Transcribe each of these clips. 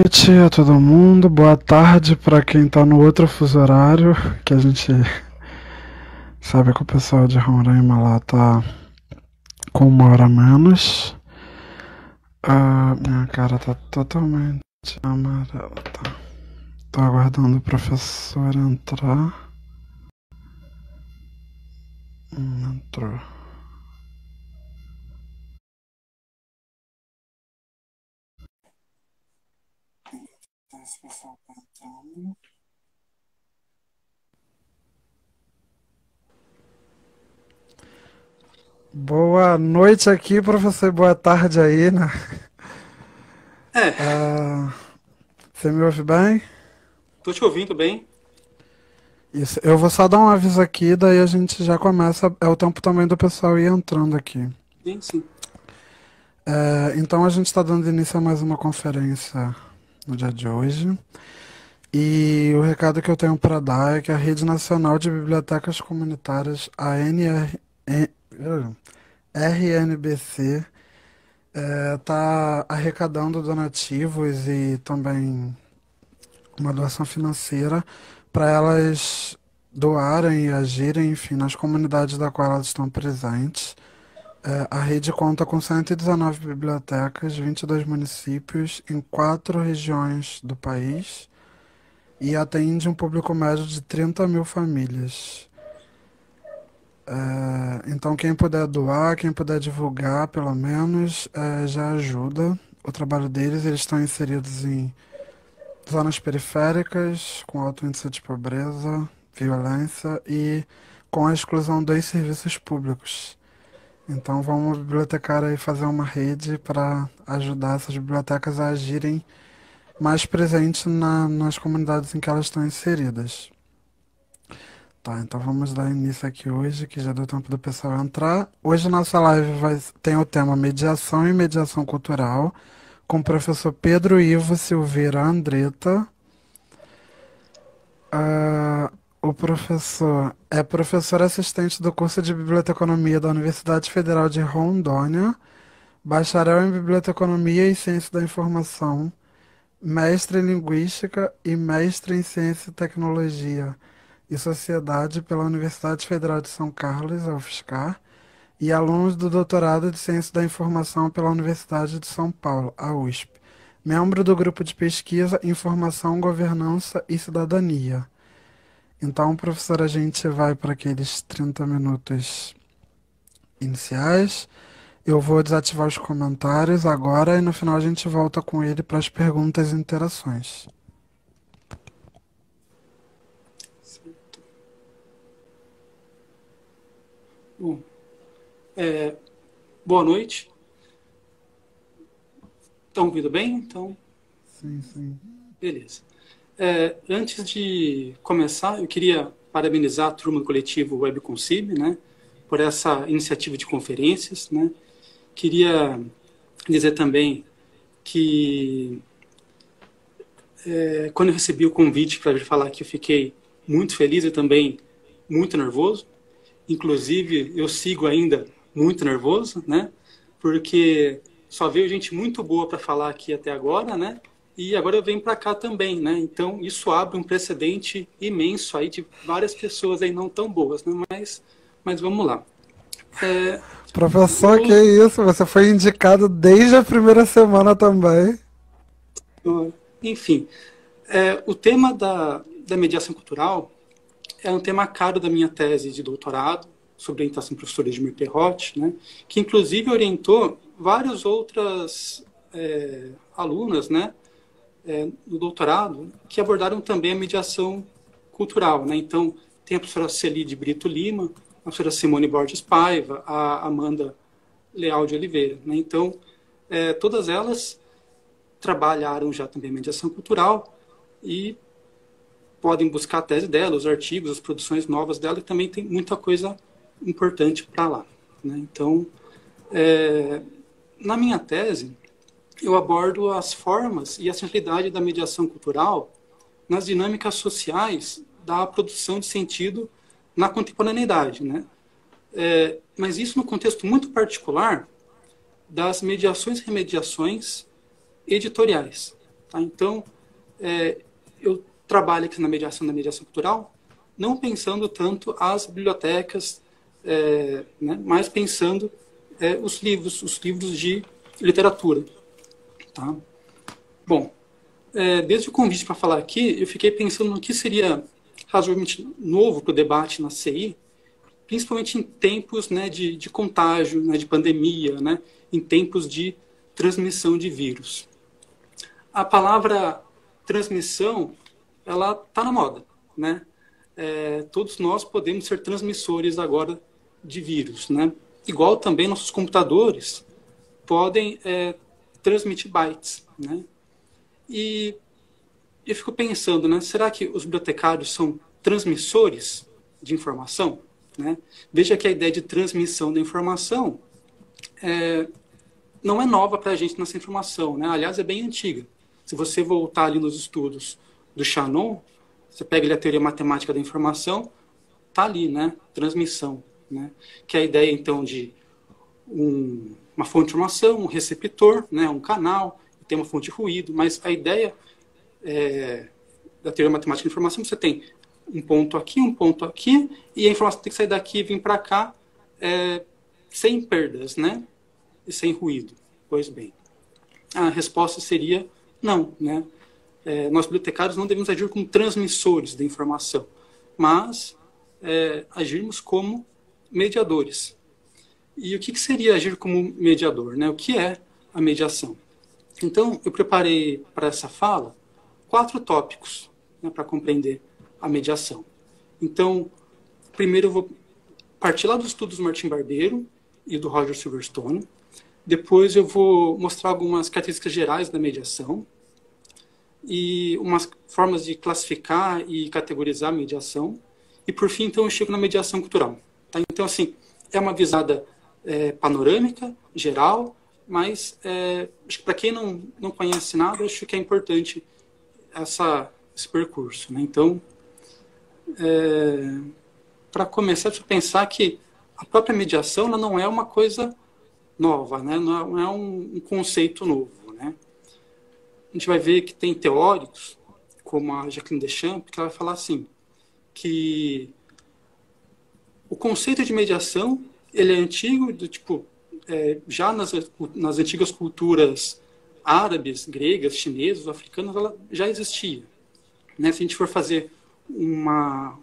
Noite a todo mundo, boa tarde para quem tá no outro fuso horário, que a gente sabe que o pessoal de Roraima lá tá com 1 hora a menos. Minha cara tá totalmente amarela, tá? Tô aguardando o professor entrar. Entrou. Esse pessoal tá entrando. Boa noite aqui, professor. Boa tarde aí, né? É, Você me ouve bem? tô te ouvindo bem. Isso. Eu vou só dar um aviso aqui, daí a gente já começa. É o tempo também do pessoal ir entrando aqui. Sim, sim. Então a gente está dando início a mais uma conferência no dia de hoje. E o recado que eu tenho para dar é que a Rede Nacional de Bibliotecas Comunitárias, a RNBC, está arrecadando donativos e também uma doação financeira para elas doarem e agirem, enfim, nas comunidades da qual elas estão presentes. A rede conta com 119 bibliotecas, 22 municípios em 4 regiões do país e atende um público médio de 30 mil famílias. Então, quem puder doar, quem puder divulgar, pelo menos, já ajuda. O trabalho deles, eles estão inseridos em zonas periféricas, com alto índice de pobreza, violência e com a exclusão dos serviços públicos. Então vamos bibliotecário aí fazer uma rede para ajudar essas bibliotecas a agirem mais presentes nas comunidades em que elas estão inseridas. Tá, então vamos dar início aqui hoje, que já deu tempo do pessoal entrar. Hoje nossa live tem o tema Mediação e Mediação Cultural, com o professor Pedro Ivo Silveira Andretta. O professor é professor assistente do curso de Biblioteconomia da Universidade Federal de Rondônia, bacharel em Biblioteconomia e Ciência da Informação, mestre em Linguística e mestre em Ciência e Tecnologia e Sociedade pela Universidade Federal de São Carlos, a UFSCar, e aluno do doutorado de Ciência da Informação pela Universidade de São Paulo, a USP. Membro do grupo de pesquisa Informação, Governança e Cidadania. Então, professor, a gente vai para aqueles 30 minutos iniciais. Eu vou desativar os comentários agora e no final a gente volta com ele para as perguntas e interações. Bom, é, boa noite. Estão ouvindo bem? Então, Sim, sim. beleza. Antes de começar, eu queria parabenizar a turma do coletivo WebConcib, né, por essa iniciativa de conferências, né. Queria dizer também que quando eu recebi o convite para vir falar aqui, eu fiquei muito feliz e também muito nervoso. Inclusive, eu sigo ainda muito nervoso, né? Porque só veio gente muito boa para falar aqui até agora, né? E agora eu venho para cá também, né? Então, isso abre um precedente imenso aí de várias pessoas aí não tão boas, né? Mas vamos lá. É, Professor, que eu, isso? Você foi indicado desde a primeira semana também. enfim, o tema da mediação cultural é um tema caro da minha tese de doutorado, sobre orientação do professor Edmir Perrotti, né, que inclusive orientou várias outras alunas, né, no doutorado, que abordaram também a mediação cultural. Né? Então, tem a professora Celi de Brito Lima, a professora Simone Borges Paiva, a Amanda Leal de Oliveira. Né? Então, todas elas trabalharam já também mediação cultural e podem buscar a tese dela, os artigos, as produções novas dela, e também tem muita coisa importante para lá. Né? Então, na minha tese, eu abordo as formas e a centralidade da mediação cultural nas dinâmicas sociais da produção de sentido na contemporaneidade. Né? Mas isso no contexto muito particular das mediações e remediações editoriais. Tá? Então, eu trabalho aqui na mediação cultural, não pensando tanto as bibliotecas, né, mas pensando os livros de literatura. Tá? Bom, desde o convite para falar aqui, eu fiquei pensando no que seria razoavelmente novo para o debate na CI, principalmente em tempos, né, de contágio, né, de pandemia, né, em tempos de transmissão de vírus. A palavra transmissão, ela está na moda, né? Todos nós podemos ser transmissores agora de vírus, né? Igual também nossos computadores podem transmitir bytes, né? E eu fico pensando, né? Será que os bibliotecários são transmissores de informação? Né? Veja que a ideia de transmissão da informação não é nova para a gente nessa informação, né? Aliás, é bem antiga. Se você voltar ali nos estudos do Shannon, você pega ali a teoria matemática da informação, tá ali, né? Transmissão, né? Que é a ideia, então, de uma fonte de informação, um receptor, né? Um canal, tem uma fonte de ruído, mas a ideia da teoria matemática da informação, você tem um ponto aqui, e a informação tem que sair daqui e vir para cá sem perdas, né? E sem ruído. Pois bem, a resposta seria não, né? Nós bibliotecários não devemos agir como transmissores da informação, mas agirmos como mediadores. E o que seria agir como mediador, né? O que é a mediação? Então, eu preparei para essa fala 4 tópicos, né, para compreender a mediação. Então, primeiro eu vou partir lá dos estudos do Martin Barbeiro e do Roger Silverstone. Depois eu vou mostrar algumas características gerais da mediação e umas formas de classificar e categorizar a mediação. E, por fim, então, eu chego na mediação cultural. Tá? Então, assim, é uma visada panorâmica, geral, mas acho que para quem não conhece nada, acho que é importante esse percurso. Né? Então, para começar, deixa eu pensar que a própria mediação ela não é uma coisa nova, né? Não é um conceito novo. Né? A gente vai ver que tem teóricos, como a Jacqueline Deschamps, que ela vai falar assim, que o conceito de mediação ele é antigo, do tipo, já nas antigas culturas árabes, gregas, chinesas, africanas, ela já existia. Né? Se a gente for fazer uma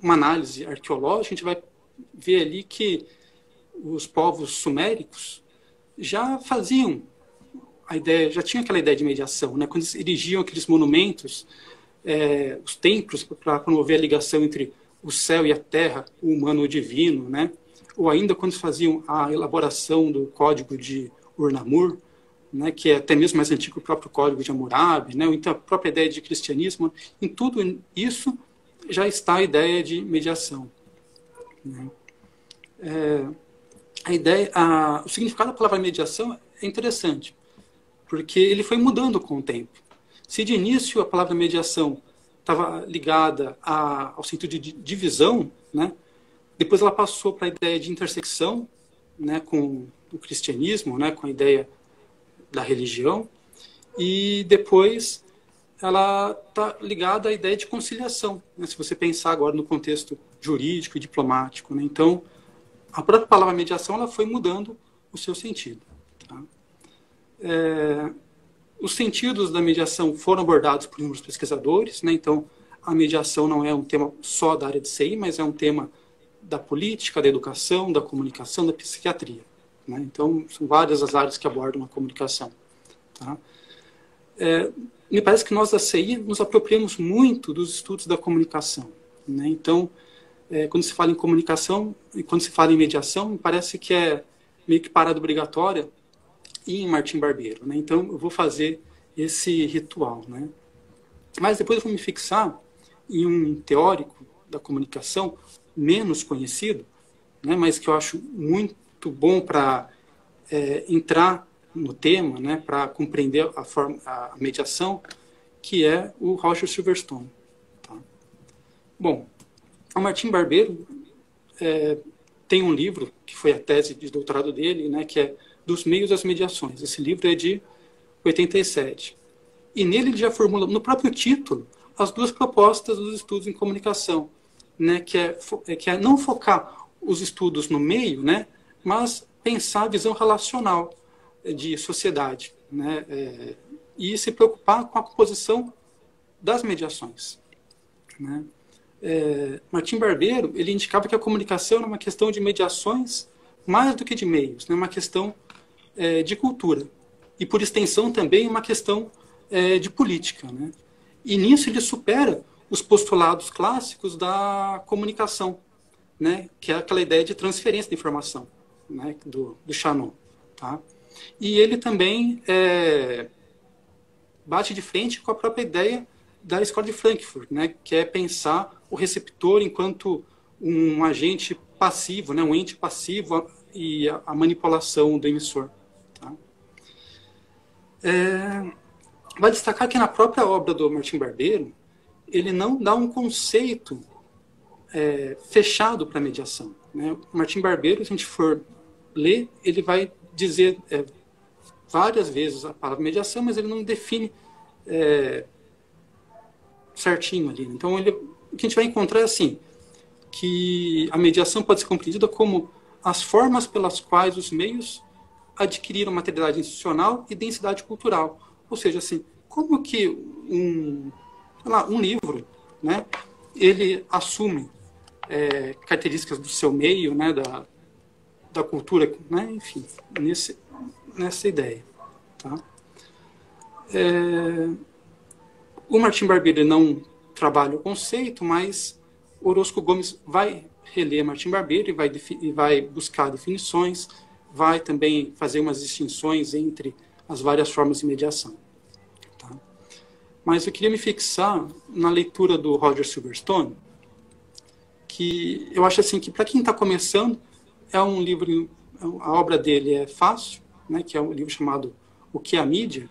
análise arqueológica, a gente vai ver ali que os povos suméricos já faziam já tinham aquela ideia de mediação, né? Quando eles erigiam aqueles monumentos, os templos, para promover a ligação entre o céu e a terra, o humano e o divino, né? Ou ainda quando faziam a elaboração do código de Ur-Namur, né? Que é até mesmo mais antigo que o próprio código de Hammurabi, né? Ou então a própria ideia de cristianismo, em tudo isso já está a ideia de mediação. Né? O significado da palavra mediação é interessante, porque ele foi mudando com o tempo. Se de início a palavra mediação estava ligada ao sentido de divisão, né? Depois ela passou para a ideia de intersecção, né? Com o cristianismo, né? Com a ideia da religião, e depois ela está ligada à ideia de conciliação, né? Se você pensar agora no contexto jurídico e diplomático. Né? Então, a própria palavra mediação ela foi mudando o seu sentido. Tá? Os sentidos da mediação foram abordados por inúmeros pesquisadores. Né? Então, a mediação não é um tema só da área de CI, mas é um tema da política, da educação, da comunicação, da psiquiatria. Né? Então, são várias as áreas que abordam a comunicação. Tá? Me parece que nós da CI nos apropriamos muito dos estudos da comunicação. Né? Então, quando se fala em comunicação e quando se fala em mediação, me parece que é meio que parada obrigatória ir em Martim Barbeiro. Né? Então, eu vou fazer esse ritual. Né? Mas depois eu vou me fixar em um teórico da comunicação menos conhecido, né? Mas que eu acho muito bom para entrar no tema, né? Para compreender a mediação, que é o Roger Silverstone. Tá? Bom, o Martim Barbeiro tem um livro, que foi a tese de doutorado dele, né, que é Dos Meios às Mediações. Esse livro é de 87. E nele ele já formula, no próprio título, as duas propostas dos estudos em comunicação, né, que é não focar os estudos no meio, né, mas pensar a visão relacional de sociedade, né, e se preocupar com a composição das mediações, né. Martim Barbeiro, ele indicava que a comunicação era uma questão de mediações mais do que de meios, né, uma questão de cultura, e por extensão também uma questão de política, né. E nisso ele supera os postulados clássicos da comunicação, né, que é aquela ideia de transferência de informação, né, do Shannon. Tá? E ele também bate de frente com a própria ideia da Escola de Frankfurt, né, que é pensar o receptor enquanto um agente passivo, né, um ente passivo e a manipulação do emissor. Tá? Vai destacar que na própria obra do Martim Barbeiro, ele não dá um conceito fechado para a mediação. Né? O Martim Barbeiro, se a gente for ler, ele vai dizer várias vezes a palavra mediação, mas ele não define certinho ali. Então, o que a gente vai encontrar é assim, que a mediação pode ser compreendida como as formas pelas quais os meios adquiriram materialidade institucional e densidade cultural. Ou seja, assim, como que um livro, né, ele assume características do seu meio, né, da cultura, né, enfim, nessa ideia. Tá? O Martim Barbeiro não trabalha o conceito, mas Orozco Gomes vai reler Martim Barbeiro e vai buscar definições, vai também fazer umas distinções entre as várias formas de mediação. Tá? Mas eu queria me fixar na leitura do Roger Silverstone, que eu acho assim que para quem está começando é um livro, a obra dele é fácil, né, que é um livro chamado O que é a Mídia,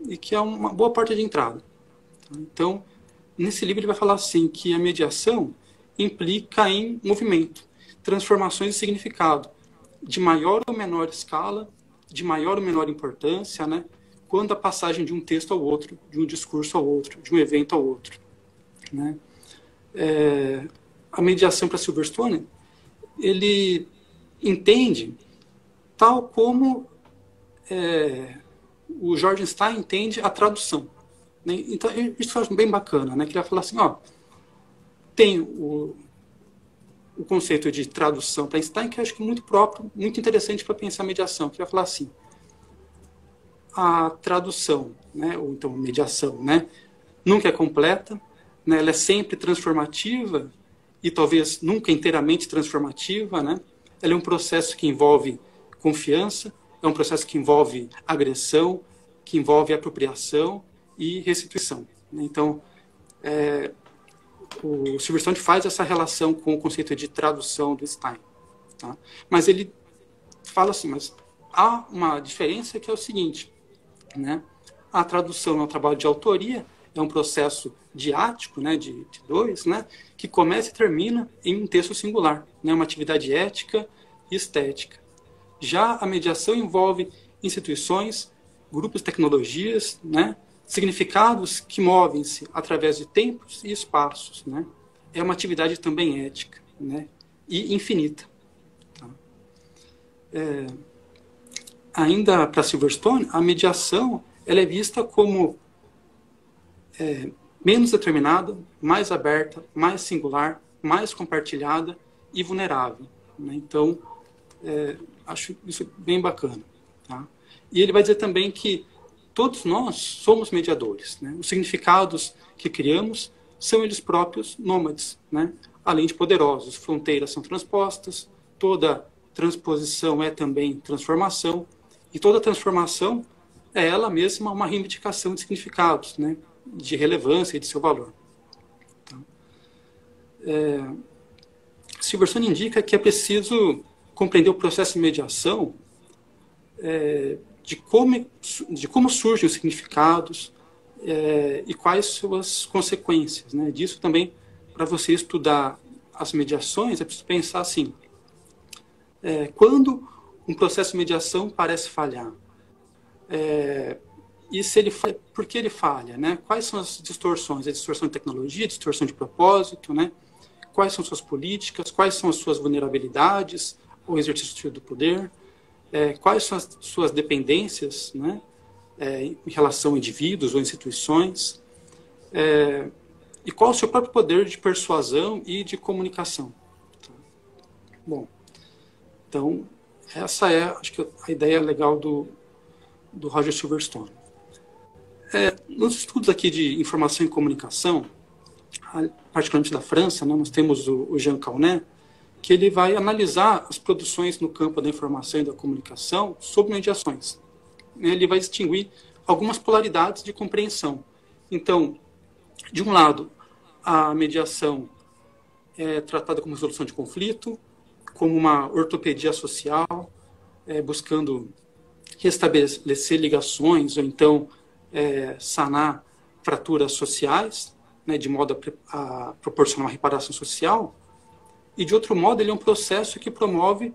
e que é uma boa porta de entrada. Tá? Então, nesse livro ele vai falar assim que a mediação implica em movimento, transformações de significado, de maior ou menor escala, de maior ou menor importância, né, quando a passagem de um texto ao outro, de um discurso ao outro, de um evento ao outro. Né? A mediação para Silverstone, ele entende tal como o George Stein entende a tradução. Né? Então, isso eu acho bem bacana, né? Que ele vai falar assim, tem o conceito de tradução para Stein, que eu acho que é muito próprio, muito interessante para pensar a mediação, que ele vai falar assim, a tradução, né, ou então mediação, né, nunca é completa, né, ela é sempre transformativa e talvez nunca inteiramente transformativa, né, ela é um processo que envolve confiança, é um processo que envolve agressão, que envolve apropriação e restituição. Né? Então, o Silverstone faz essa relação com o conceito de tradução do Stein. Tá? Mas ele fala assim, mas há uma diferença que é o seguinte, né? A tradução é um trabalho de autoria, é um processo diático, né, de dois, né, que começa e termina em um texto singular, né, uma atividade ética e estética. Já a mediação envolve instituições, grupos de tecnologias, né, significados que movem-se através de tempos e espaços. Né? É uma atividade também ética, né, e infinita. Tá? Ainda para Silverstone, a mediação ela é vista como menos determinada, mais aberta, mais singular, mais compartilhada e vulnerável. Né? Então, acho isso bem bacana. Tá? E ele vai dizer também que todos nós somos mediadores. Né? Os significados que criamos são eles próprios nômades, né? Além de poderosos. Fronteiras são transpostas, toda transposição é também transformação, e toda transformação é ela mesma uma reivindicação de significados, né? De relevância e de seu valor. Tá? Silverstone indica que é preciso compreender o processo de mediação de como surgem os significados e quais suas consequências. Né? Disso também, para você estudar as mediações, é preciso pensar assim, quando um processo de mediação parece falhar, E se ele falha, por que ele falha, né? Quais são as distorções? A distorção de tecnologia, a distorção de propósito, né? Quais são suas políticas? Quais são as suas vulnerabilidades ou exercício do poder? Quais são as suas dependências, né? Em relação a indivíduos ou instituições? E qual o seu próprio poder de persuasão e de comunicação? Bom, então, essa é, acho que a ideia legal do Roger Silverstone. Nos estudos aqui de informação e comunicação, particularmente da França, né, nós temos o Jean Calnet, que ele vai analisar as produções no campo da informação e da comunicação sob mediações. Ele vai distinguir algumas polaridades de compreensão. Então, de um lado, a mediação é tratada como resolução de conflito, como uma ortopedia social, buscando restabelecer ligações ou então sanar fraturas sociais, né, de modo a proporcionar uma reparação social. E, de outro modo, ele é um processo que promove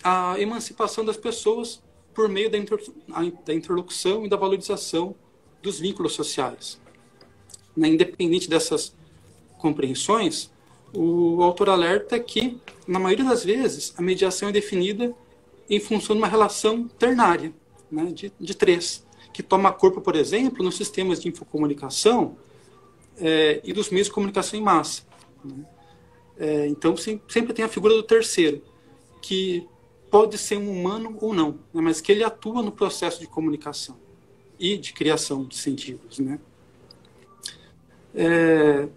a emancipação das pessoas por meio da interlocução e da valorização dos vínculos sociais. Né, independente dessas compreensões, o autor alerta que, na maioria das vezes, a mediação é definida em função de uma relação ternária, né, de três, que toma corpo, por exemplo, nos sistemas de infocomunicação e dos meios de comunicação em massa. Né. Então, sempre tem a figura do terceiro, que pode ser um humano ou não, né, mas que ele atua no processo de comunicação e de criação de sentidos, né.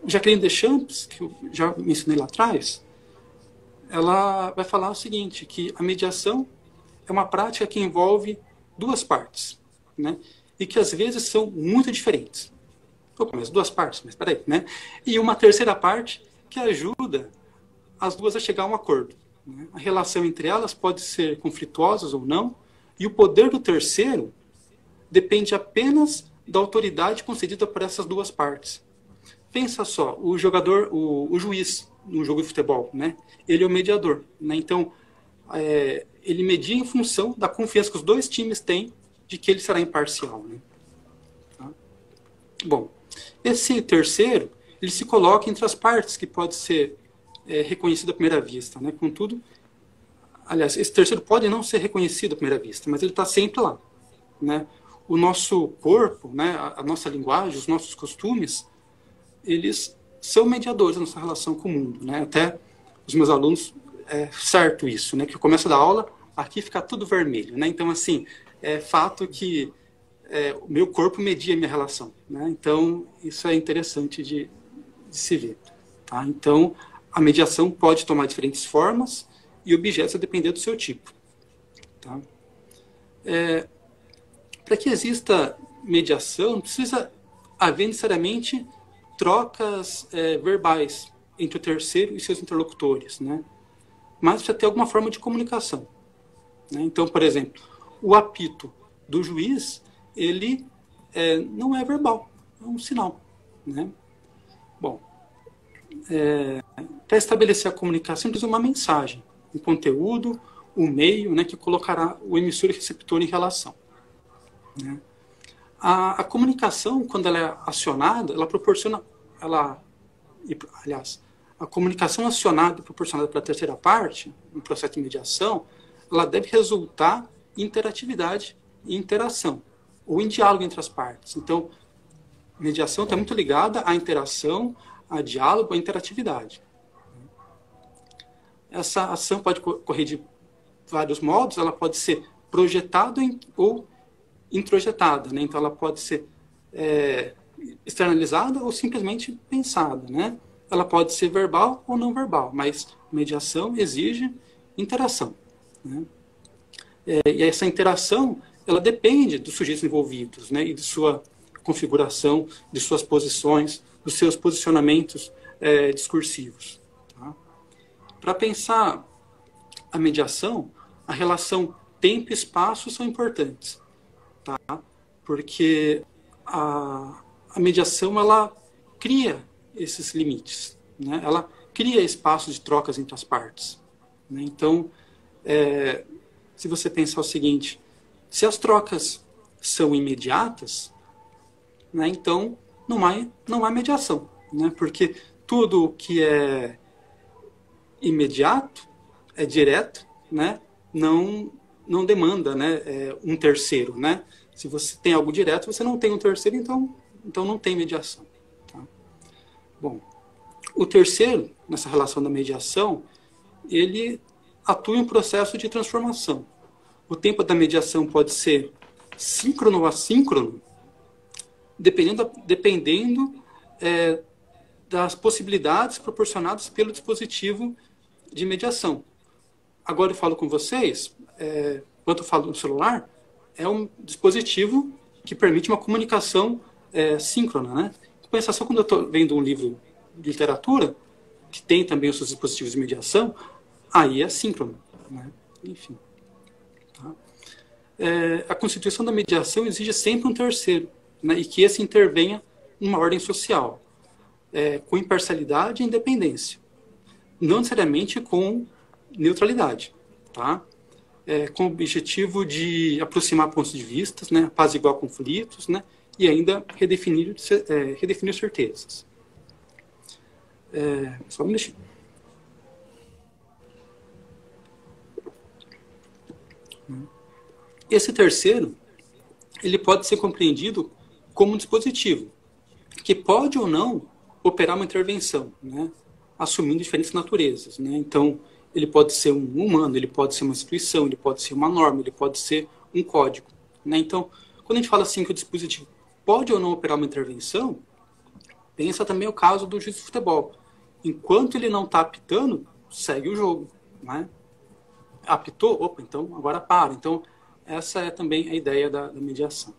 Jacqueline Deschamps, que eu já mencionei lá atrás, ela vai falar o seguinte, que a mediação é uma prática que envolve duas partes, né, e que às vezes são muito diferentes. Mas duas partes, mas peraí, né? E uma terceira parte que ajuda as duas a chegar a um acordo. Né? A relação entre elas pode ser conflituosa ou não, e o poder do terceiro depende apenas da autoridade concedida por essas duas partes. Pensa só, o jogador, o juiz no jogo de futebol, né? Ele é o mediador. Né? Então, ele media em função da confiança que os dois times têm de que ele será imparcial. Né? Tá? Bom, esse terceiro, ele se coloca entre as partes, que pode ser reconhecido à primeira vista. Né? Contudo, aliás, esse terceiro pode não ser reconhecido à primeira vista, mas ele está sempre lá. Né? O nosso corpo, né, a nossa linguagem, os nossos costumes, eles são mediadores da nossa relação com o mundo. Né? Até os meus alunos, certo isso, né? Que eu começo a dar aula, aqui fica tudo vermelho. Né? Então, assim, é fato que o meu corpo media a minha relação. Né? Então, isso é interessante de se ver. Tá? Então, a mediação pode tomar diferentes formas e objetos a depender do seu tipo. Tá? Para que exista mediação, não precisa haver necessariamente trocas verbais entre o terceiro e seus interlocutores, né? Mas precisa ter alguma forma de comunicação. Né? Então, por exemplo, o apito do juiz, ele não é verbal, é um sinal. Né? Bom, para estabelecer a comunicação, precisa uma mensagem, um conteúdo, um meio, né, que colocará o emissor e receptor em relação. Né? A comunicação, quando ela é acionada, ela proporciona, aliás, a comunicação acionada e proporcionada pela terceira parte, no processo de mediação, ela deve resultar em interatividade e interação, ou em diálogo entre as partes. Então, mediação está muito ligada à interação, a diálogo, à interatividade. Essa ação pode correr de vários modos, ela pode ser projetada ou introjetada, né? Então ela pode ser externalizada ou simplesmente pensada, né? Ela pode ser verbal ou não verbal, mas mediação exige interação, né? E essa interação, ela depende dos sujeitos envolvidos, né? E de sua configuração, de suas posições, dos seus posicionamentos discursivos. Tá? Para pensar a mediação, a relação tempo e espaço são importantes. Tá? Porque a mediação, ela cria esses limites, né? Ela cria espaços de trocas entre as partes. Né? Então, se você pensar o seguinte, se as trocas são imediatas, né? Então, não há mediação, né? Porque tudo que é imediato, é direto, né? Não demanda, né? Um terceiro, né? Se você tem algo direto, você não tem um terceiro, então não tem mediação. Tá? Bom, o terceiro, nessa relação da mediação, ele atua em um processo de transformação. O tempo da mediação pode ser síncrono ou assíncrono, dependendo das possibilidades proporcionadas pelo dispositivo de mediação. Agora eu falo com vocês, quando eu falo no celular, é um dispositivo que permite uma comunicação síncrona, né? Em compensação, quando eu estou vendo um livro de literatura, que tem também os seus dispositivos de mediação, aí é síncrono, né? Enfim. Tá? A constituição da mediação exige sempre um terceiro, né? E que esse intervenha numa ordem social, com imparcialidade e independência. Não necessariamente com neutralidade, tá? Com o objetivo de aproximar pontos de vista, né? Apaziguar conflitos, né? E ainda redefinir certezas. Só um minutinho. Esse terceiro, ele pode ser compreendido como um dispositivo que pode ou não operar uma intervenção, né? Assumindo diferentes naturezas, né? Então, ele pode ser um humano, ele pode ser uma instituição, ele pode ser uma norma, ele pode ser um código, né? Então, quando a gente fala assim que o dispositivo pode ou não operar uma intervenção, pensa também o caso do juiz de futebol. Enquanto ele não está apitando, segue o jogo, né? Apitou? Opa, então agora para. Então, essa é também a ideia da mediação.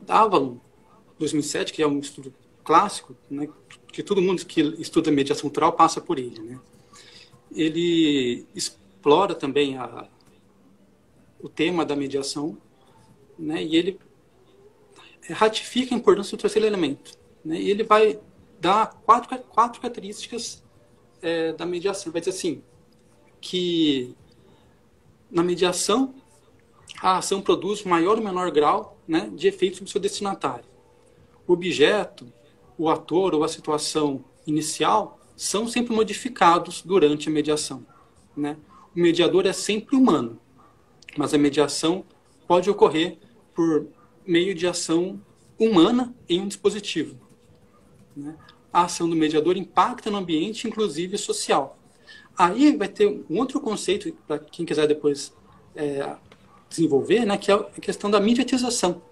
Avalon, 2007, que é um estudo clássico, né, que todo mundo que estuda mediação cultural passa por ele, né? Ele explora também o tema da mediação, né, e ele ratifica a importância do terceiro elemento, né, e ele vai dar quatro características da mediação. Vai dizer assim, que na mediação a ação produz maior ou menor grau, né, de efeito sobre o seu destinatário. O objeto, o ator ou a situação inicial são sempre modificados durante a mediação, né? O mediador é sempre humano, mas a mediação pode ocorrer por meio de ação humana em um dispositivo, né? A ação do mediador impacta no ambiente, inclusive social. Aí vai ter um outro conceito, para quem quiser depois desenvolver, né, que é a questão da mediatização,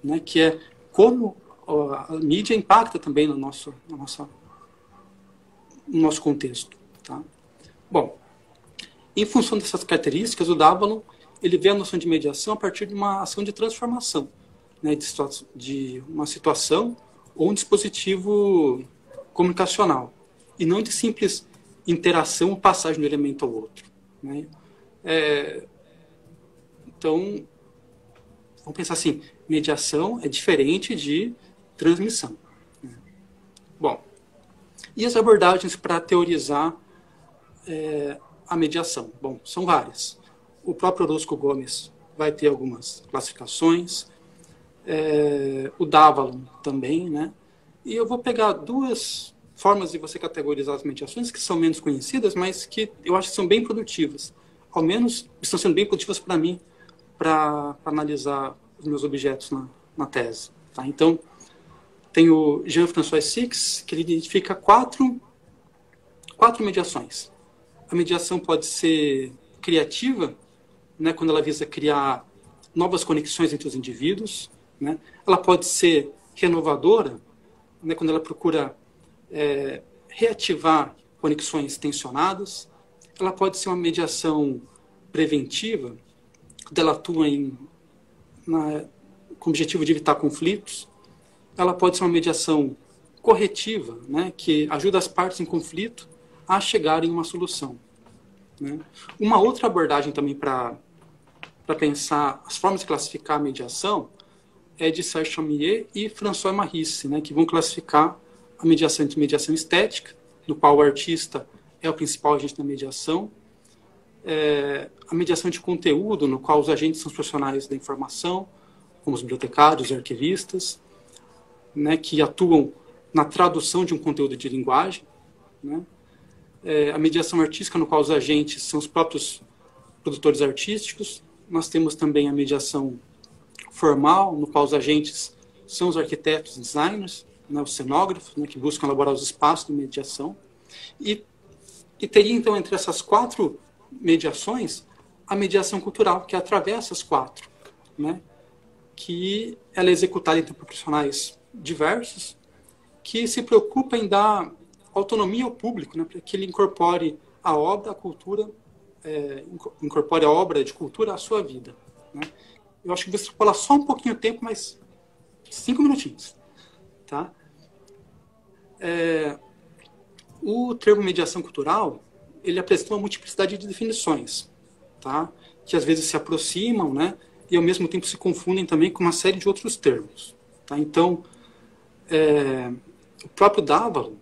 né, que é como a mídia impacta também no nosso contexto. Tá? Bom, em função dessas características, o Davalon ele vê a noção de mediação a partir de uma ação de transformação, né, de uma situação ou um dispositivo comunicacional, e não de simples interação ou passagem de um elemento ao outro. Né? Então, vamos pensar assim, mediação é diferente de transmissão. Bom, e as abordagens para teorizar a mediação? Bom, são várias. O próprio Orozco Gomes vai ter algumas classificações, o Davalon também, né? E eu vou pegar duas formas de você categorizar as mediações que são menos conhecidas, mas que eu acho que são bem produtivas. Ao menos estão sendo bem produtivas para mim, para analisar os meus objetos na tese. Tá? Então, tem o Jean-François Six, que ele identifica quatro mediações. A mediação pode ser criativa, né, quando ela visa criar novas conexões entre os indivíduos. Né? Ela pode ser renovadora, né, quando ela procura reativar conexões tensionadas. Ela pode ser uma mediação preventiva, quando ela atua com o objetivo de evitar conflitos. Ela pode ser uma mediação corretiva, né, que ajuda as partes em conflito a chegarem a uma solução. Né? Uma outra abordagem também para pensar as formas de classificar a mediação é de Serge Chaumier e François Marisse, né, que vão classificar a mediação entre mediação estética, no qual o artista é o principal agente da mediação, a mediação de conteúdo, no qual os agentes são os profissionais da informação, como os bibliotecários e arquivistas, né, que atuam na tradução de um conteúdo de linguagem, né? A mediação artística, no qual os agentes são os próprios produtores artísticos. Nós temos também a mediação formal, no qual os agentes são os arquitetos, designers, né, os cenógrafos, né, que buscam elaborar os espaços de mediação. E teria, então, entre essas 4 mediações, a mediação cultural, que atravessa as 4, né, que ela é executada entre profissionais diversos, que se preocupa em dar autonomia ao público, né, para que ele incorpore a obra, a cultura, incorpore a obra de cultura à sua vida, né. Eu acho que vou extrapolar só um pouquinho o tempo, mas 5 minutinhos. Tá? O termo mediação cultural, ele apresenta uma multiplicidade de definições, tá? Que às vezes se aproximam, né? E ao mesmo tempo se confundem também com uma série de outros termos. Tá? Então, o próprio Davalo,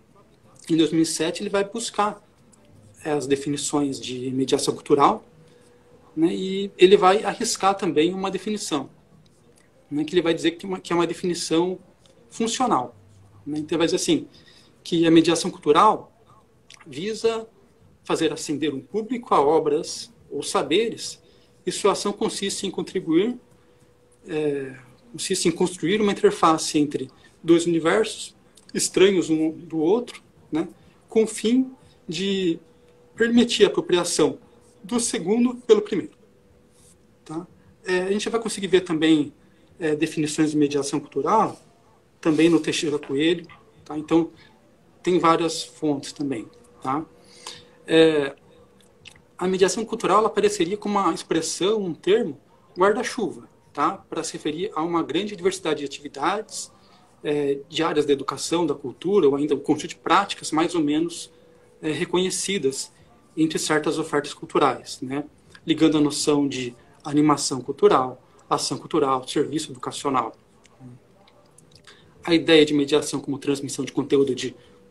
em 2007, ele vai buscar as definições de mediação cultural, né? E ele vai arriscar também uma definição, né? Que ele vai dizer que é uma definição funcional. Né? Então, ele vai dizer assim, que a mediação cultural visa fazer ascender um público a obras ou saberes, e sua ação consiste em consiste em construir uma interface entre 2 universos, estranhos um do outro, né, com o fim de permitir a apropriação do segundo pelo primeiro. Tá? A gente vai conseguir ver também definições de mediação cultural, também no Teixeira Coelho. Tá? Então, tem várias fontes também. Tá? A mediação cultural ela apareceria como uma expressão, um termo, guarda-chuva, tá? Para se referir a uma grande diversidade de atividades, de áreas da educação, da cultura, ou ainda o conjunto de práticas mais ou menos reconhecidas entre certas ofertas culturais, né? Ligando a noção de animação cultural, ação cultural, serviço educacional. A ideia de mediação como transmissão de conteúdo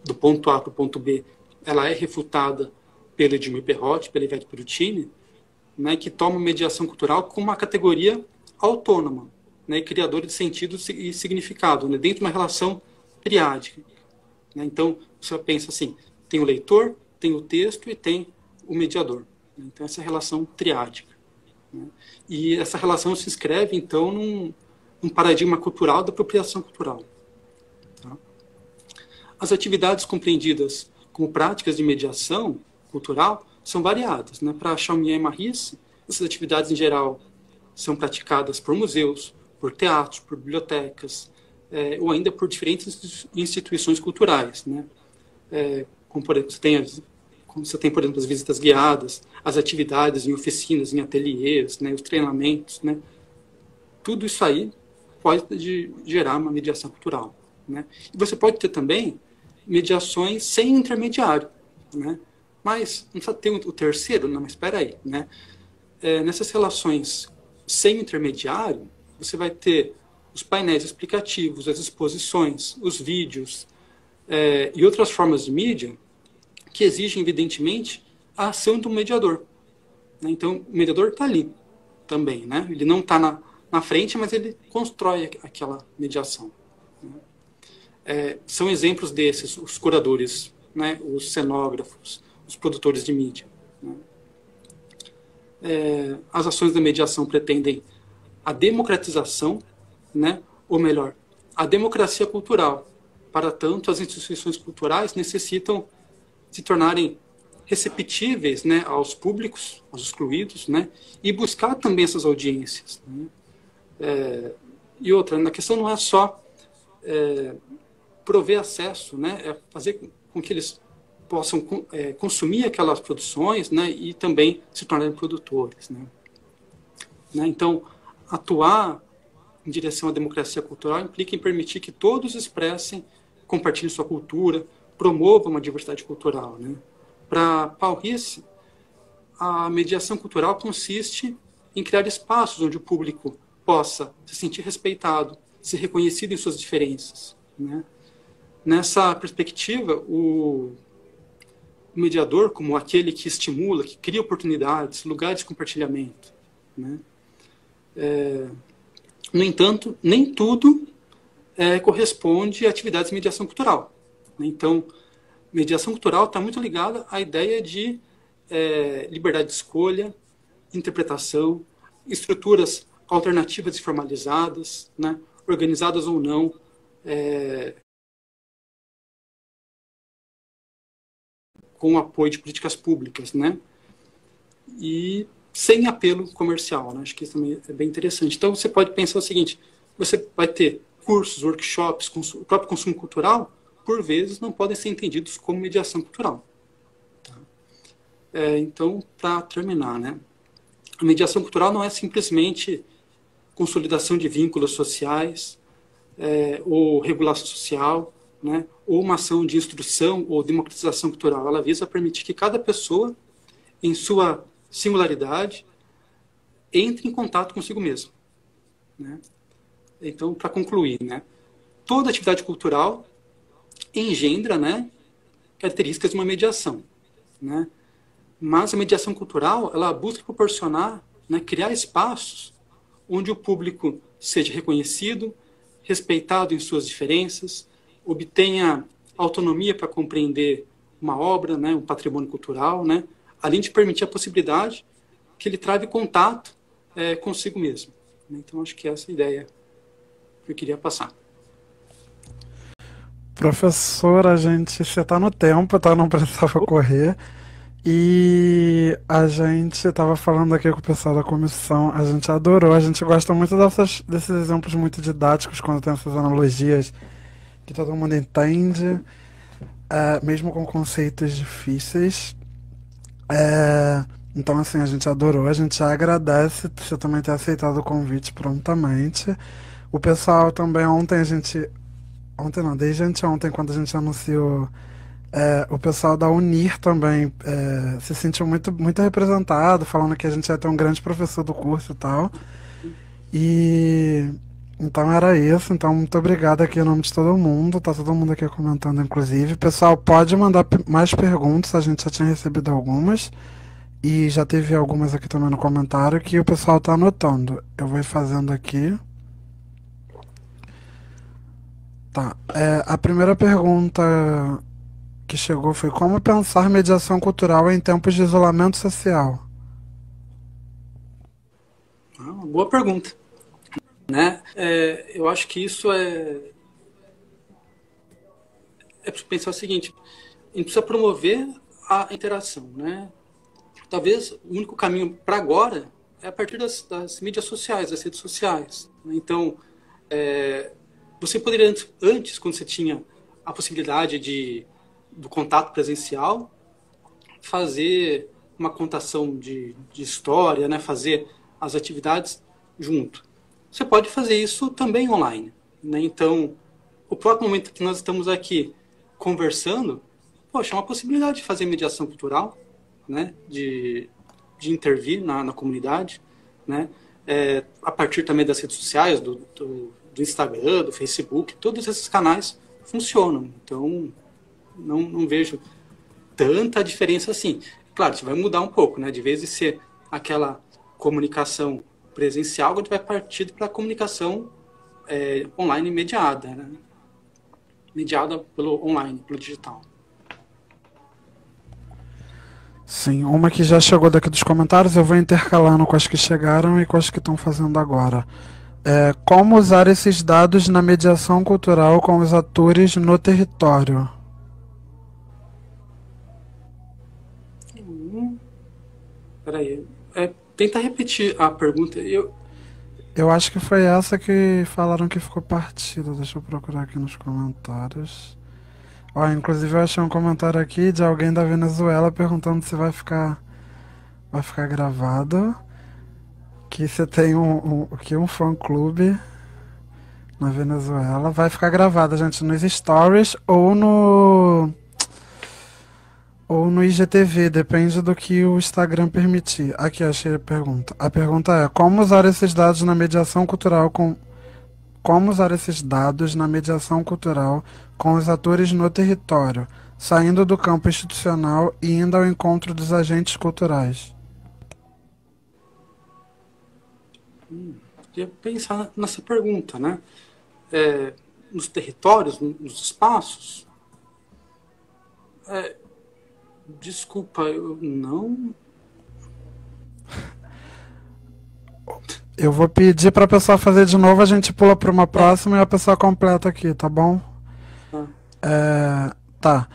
do ponto A para o ponto B, ela é refutada pelo Edmir Perrotti, pela Ivete Perutini, né, que toma a mediação cultural como uma categoria autônoma, né, criadora de sentido e significado, né, dentro de uma relação triádica. Né? Então, você pensa assim, tem o leitor, tem o texto e tem o mediador. Né? Então, essa relação triádica. Né? E essa relação se inscreve, então, num paradigma cultural da apropriação cultural. Tá? As atividades compreendidas como práticas de mediação cultural são variadas. Né? Para Chaumier e Marisse, essas atividades, em geral, são praticadas por museus, por teatros, por bibliotecas, ou ainda por diferentes instituições culturais. Né? Como, por exemplo, você tem, por exemplo, as visitas guiadas, as atividades em oficinas, em ateliês, né? Os treinamentos. Né? Tudo isso aí pode gerar uma mediação cultural. Né? E você pode ter também mediações sem intermediário. Né? Mas não precisa ter o terceiro, não, mas espera aí. Né? Nessas relações sem intermediário, você vai ter os painéis explicativos, as exposições, os vídeos e outras formas de mídia que exigem, evidentemente, a ação do mediador. Né? Então, o mediador está ali também. Né? Ele não está na frente, mas ele constrói aquela mediação. Né? São exemplos desses os curadores, né? Os cenógrafos, os produtores de mídia. Né? As ações da mediação pretendem a democratização, né? Ou melhor, a democracia cultural. Para tanto, as instituições culturais necessitam se tornarem receptíveis, né, aos públicos, aos excluídos, né, e buscar também essas audiências. Né? E outra, a questão não é só prover acesso, né, é fazer com que eles possam consumir aquelas produções, né, e também se tornarem produtores. Né? Então, atuar em direção à democracia cultural implica em permitir que todos expressem, compartilhem sua cultura, promovam uma diversidade cultural. Né? Para Paul Risse, a mediação cultural consiste em criar espaços onde o público possa se sentir respeitado, ser reconhecido em suas diferenças. Né? Nessa perspectiva, o mediador, como aquele que estimula, que cria oportunidades, lugares de compartilhamento. Né? No entanto, nem tudo corresponde a atividades de mediação cultural. Então, mediação cultural está muito ligada à ideia de liberdade de escolha, interpretação, estruturas alternativas e formalizadas, né, organizadas ou não, com o apoio de políticas públicas, né, e sem apelo comercial. Né, acho que isso também é bem interessante. Então, você pode pensar o seguinte, você vai ter cursos, workshops, o próprio consumo cultural, por vezes, não podem ser entendidos como mediação cultural. Tá? Então, para terminar, né, a mediação cultural não é simplesmente consolidação de vínculos sociais, ou regulação social, né, ou uma ação de instrução ou democratização cultural. Ela visa permitir que cada pessoa, em sua singularidade, entre em contato consigo mesmo. Né? Então, para concluir, né, toda atividade cultural engendra, né, características de uma mediação. Né? Mas a mediação cultural, ela busca proporcionar, né, criar espaços onde o público seja reconhecido, respeitado em suas diferenças, obtenha autonomia para compreender uma obra, né, um patrimônio cultural, né, além de permitir a possibilidade que ele trave contato consigo mesmo. Então, acho que essa é a ideia que eu queria passar. Professor, você tá no tempo, tá? Não precisava correr. E a gente estava falando aqui com o pessoal da comissão, a gente adorou, a gente gosta muito desses exemplos muito didáticos, quando tem essas analogias que todo mundo entende, mesmo com conceitos difíceis. Então, assim, a gente adorou, a gente já agradece você também ter aceitado o convite prontamente. O pessoal também ontem não, desde anteontem, quando a gente anunciou, o pessoal da Unir também se sentiu muito representado, falando que a gente ia ter um grande professor do curso e tal. E então era isso. Então, muito obrigado aqui em nome de todo mundo. Tá todo mundo aqui comentando, inclusive. Pessoal, pode mandar mais perguntas, a gente já tinha recebido algumas. E já teve algumas aqui também no comentário que o pessoal tá anotando. Eu vou ir fazendo aqui. Tá. A primeira pergunta que chegou foi: como pensar mediação cultural em tempos de isolamento social? Uma boa pergunta. Né? Eu acho que isso para pensar o seguinte: a gente precisa promover a interação. Né? Talvez o único caminho para agora é a partir das mídias sociais, das redes sociais. Então, você poderia antes, quando você tinha a possibilidade do contato presencial, fazer uma contação de história, né? Fazer as atividades junto. Você pode fazer isso também online. Né? Então, o próprio momento que nós estamos aqui conversando, poxa, é uma possibilidade de fazer mediação cultural, né? de intervir na comunidade, né? A partir também das redes sociais, do Instagram, do Facebook, todos esses canais funcionam. Então, não vejo tanta diferença assim. Claro, isso vai mudar um pouco, né? De vez de ser aquela comunicação presencial, a gente vai partir para a comunicação online mediada, né? Mediada pelo online, pelo digital. Sim, uma que já chegou daqui dos comentários, eu vou intercalando com as que chegaram e com as que estão fazendo agora. Como usar esses dados na mediação cultural com os atores no território? Peraí. Tenta repetir a pergunta. Eu acho que foi essa que falaram que ficou partida. Deixa eu procurar aqui nos comentários. Ó, inclusive eu achei um comentário aqui de alguém da Venezuela perguntando se vai ficar gravado. Que você tem um fã-clube na Venezuela. Vai ficar gravado, gente, nos stories ou no IGTV, depende do que o Instagram permitir. Aqui, achei a pergunta. A pergunta é: como usar esses dados na mediação cultural com os atores no território, saindo do campo institucional e indo ao encontro dos agentes culturais? queria pensar nessa pergunta, né? Nos territórios, nos espaços? Desculpa, eu não... Eu vou pedir para a pessoa fazer de novo, a gente pula para uma próxima e a pessoa completa aqui, tá bom? Tá.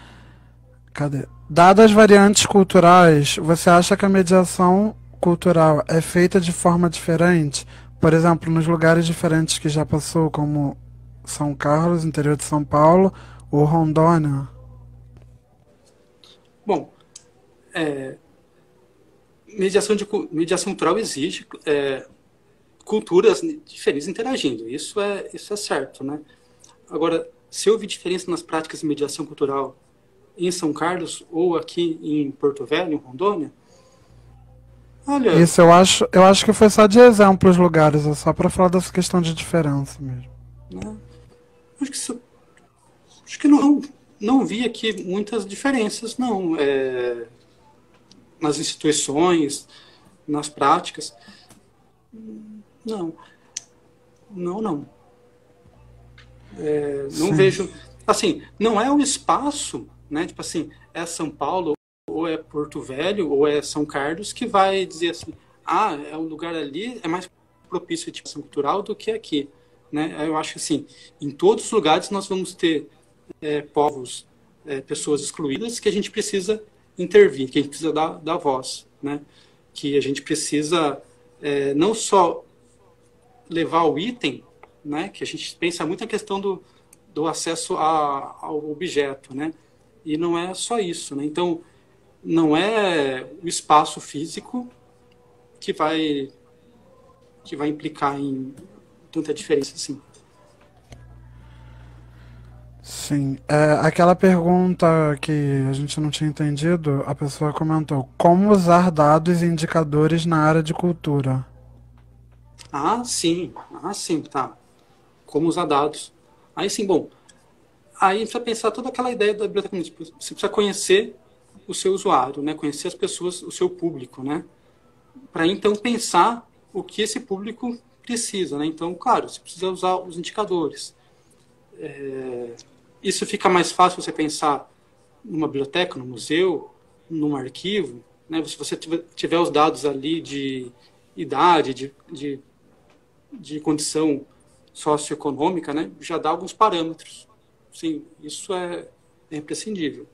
Cadê? Dadas as variantes culturais, você acha que a mediação cultural é feita de forma diferente? Por exemplo, nos lugares diferentes que já passou, como São Carlos, interior de São Paulo, ou Rondônia? Bom, mediação cultural exige culturas diferentes interagindo. Isso é certo, né? Agora, se houve diferença nas práticas de mediação cultural em São Carlos ou aqui em Porto Velho, em Rondônia, olha... Isso, eu acho que foi só de exemplo os lugares, é só para falar dessa questão de diferença mesmo. Né? Acho que não vi aqui muitas diferenças, não. Nas instituições, nas práticas. Não. Não vejo... Assim, não é o espaço, né? Tipo assim, é São Paulo, ou é Porto Velho, ou é São Carlos, que vai dizer assim, é um lugar ali, é mais propício à ativação cultural do que aqui. Né? Eu acho que, assim, em todos os lugares nós vamos ter povos, pessoas excluídas que a gente precisa intervir, que a gente precisa dar voz, né? Que a gente precisa não só levar o item, né? Que a gente pensa muito na questão do acesso ao objeto, né? E não é só isso, né? Então, não é o espaço físico que vai implicar em tanta diferença assim. Sim, aquela pergunta que a gente não tinha entendido, a pessoa comentou: como usar dados e indicadores na área de cultura? Sim, tá. Como usar dados. Aí sim, bom, aí precisa pensar toda aquela ideia da biblioteca. Você precisa conhecer o seu usuário, né? Conhecer as pessoas, o seu público, né? Para então pensar o que esse público precisa, né? Então, claro, você precisa usar os indicadores. Isso fica mais fácil você pensar numa biblioteca, num museu, num arquivo, né? Se você tiver os dados ali de idade, de condição socioeconômica, né? Já dá alguns parâmetros. Sim, isso é imprescindível.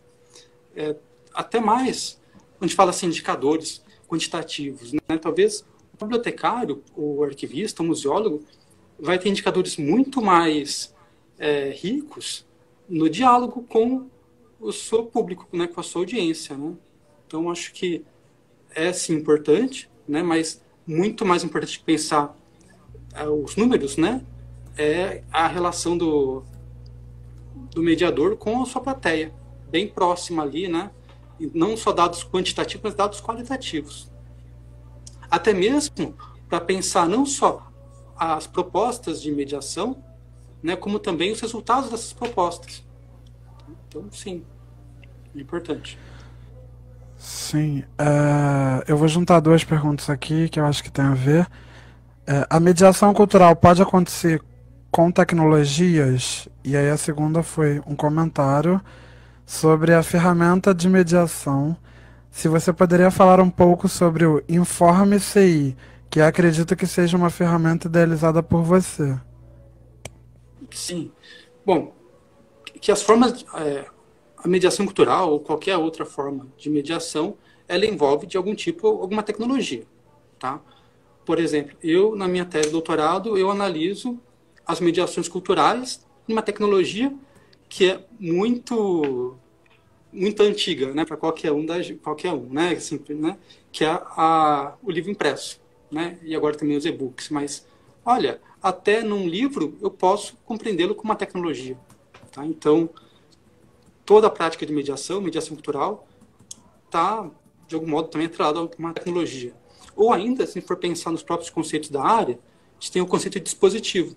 Até mais, quando a gente fala assim, indicadores quantitativos, né? Talvez o bibliotecário, o arquivista, o museólogo, vai ter indicadores muito mais ricos no diálogo com o seu público, né? Com a sua audiência, né? Então, acho que sim importante, né? Mas muito mais importante que pensar os números, né? É a relação do mediador com a sua plateia, bem próxima ali, né? E não só dados quantitativos, mas dados qualitativos. Até mesmo para pensar não só as propostas de mediação, né, como também os resultados dessas propostas. Então, sim, é importante. Sim, eu vou juntar duas perguntas aqui que eu acho que tem a ver. A mediação cultural pode acontecer com tecnologias? E aí a segunda foi um comentário sobre a ferramenta de mediação. Se você poderia falar um pouco sobre o Informe CI, que acredito que seja uma ferramenta idealizada por você. Sim. Bom, que as formas, a mediação cultural ou qualquer outra forma de mediação, ela envolve de algum tipo, alguma tecnologia, tá? Por exemplo, na minha tese de doutorado, eu analiso as mediações culturais numa tecnologia que é muito antiga, né, para qualquer um, né, assim, né, que é o livro impresso, né, e agora também os e-books. Mas, olha, até num livro eu posso compreendê-lo com uma tecnologia, tá? Então, toda a prática de mediação cultural, está, de algum modo, também atrelada a uma tecnologia. Ou ainda, se for pensar nos próprios conceitos da área, a gente tem o conceito de dispositivo,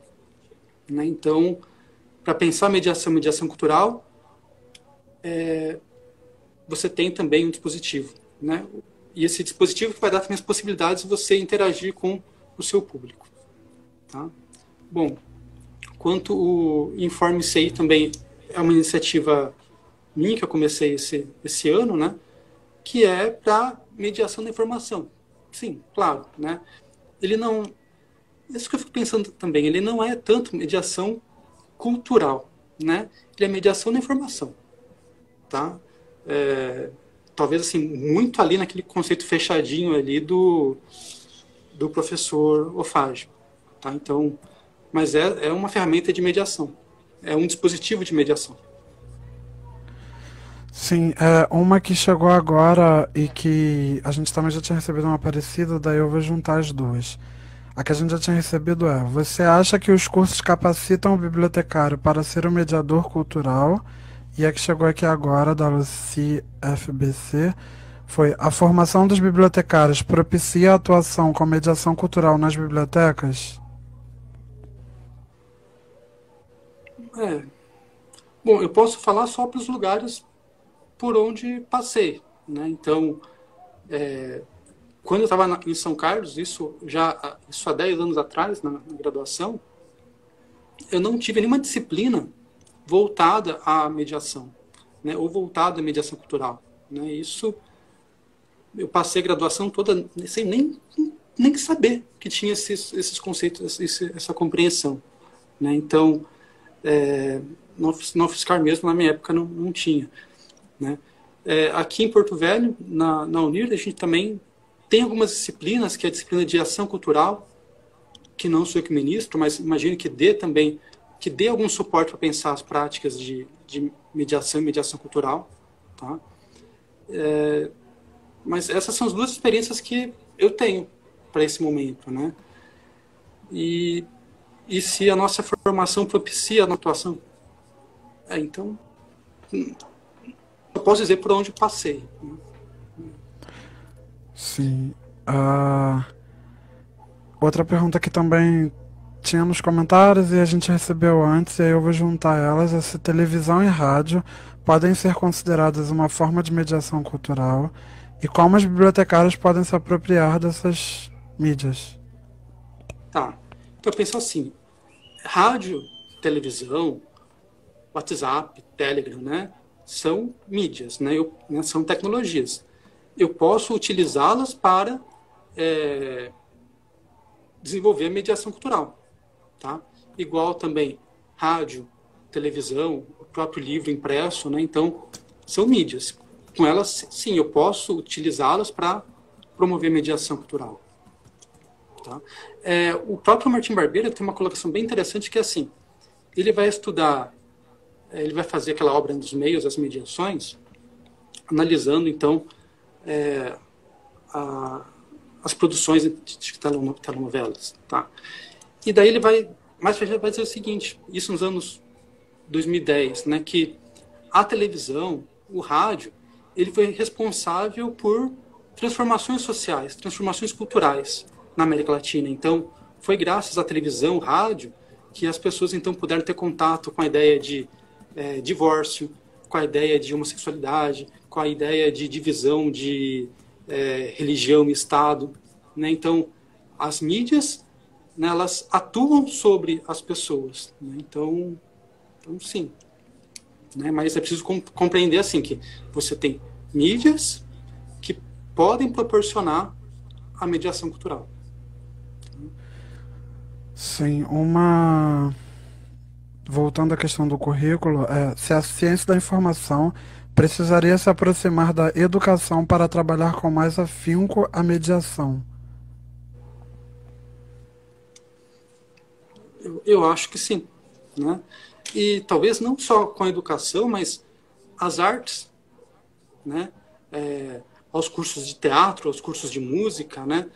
né? Então, para pensar mediação cultural, você tem também um dispositivo, né? E esse dispositivo vai dar também as possibilidades de você interagir com o seu público. tá? Bom, quanto o Informe CI também é uma iniciativa minha que eu comecei esse ano, né? Que é para mediação da informação. Sim, claro, né? Ele não... Isso que eu fico pensando também, ele não é tanto mediação cultural, né? Ele é mediação da informação, tá? Talvez, assim, muito ali naquele conceito fechadinho ali do professor Ofage, tá? Então, mas é uma ferramenta de mediação, é um dispositivo de mediação. Sim, uma que chegou agora e que a gente também já tinha recebido uma parecida, daí eu vou juntar as duas. A que a gente já tinha recebido é: você acha que os cursos capacitam o bibliotecário para ser um mediador cultural? E a que chegou aqui agora, da Lucy FBC, foi: a formação dos bibliotecários propicia a atuação com mediação cultural nas bibliotecas? É. Bom, eu posso falar só para os lugares por onde passei, né? Então, quando eu estava em São Carlos, isso há 10 anos atrás, na graduação, eu não tive nenhuma disciplina voltada à mediação, né? Ou voltada à mediação cultural, né? Isso, eu passei a graduação toda sem nem saber que tinha esses conceitos, essa compreensão, né? Então, não fiscal mesmo, na minha época, não tinha, né? Aqui em Porto Velho, na Unir, a gente também tem algumas disciplinas, que é a disciplina de ação cultural, que não sou eu que ministro, mas imagino que dê algum suporte para pensar as práticas de mediação e mediação cultural, tá? Mas essas são as duas experiências que eu tenho para esse momento, né? E se a nossa formação propicia a atuação? Então, eu posso dizer por onde passei, né? Sim. Outra pergunta que também tinha nos comentários e a gente recebeu antes, e aí eu vou juntar elas: é se televisão e rádio podem ser consideradas uma forma de mediação cultural e como os bibliotecários podem se apropriar dessas mídias. Tá. Então eu penso assim, rádio, televisão, WhatsApp, Telegram, né? São mídias, né? São tecnologias. Eu posso utilizá-las para desenvolver a mediação cultural, tá? Igual também rádio, televisão, o próprio livro impresso, né? Então, são mídias. Com elas, sim, eu posso utilizá-las para promover mediação cultural, tá? O próprio Martim Barbeiro tem uma colocação bem interessante, que é assim: ele vai estudar, ele vai fazer aquela obra dos meios, as mediações, analisando, então, as produções de telenovelas, tá? E daí ele vai dizer o seguinte, isso nos anos 2010, né, que a televisão, o rádio, ele foi responsável por transformações sociais, transformações culturais na América Latina. Então, foi graças à televisão, rádio, que as pessoas então puderam ter contato com a ideia de divórcio, com a ideia de homossexualidade, com a ideia de divisão de religião e Estado, né? Então, as mídias, né, elas atuam sobre as pessoas, né? Então, sim, né? Mas é preciso compreender assim que você tem mídias que podem proporcionar a mediação cultural. Sim, voltando à questão do currículo, se a ciência da informação precisaria se aproximar da educação para trabalhar com mais afinco a mediação. Eu acho que sim, né? E talvez não só com a educação, mas as artes, né? Aos cursos de teatro, aos cursos de música, né?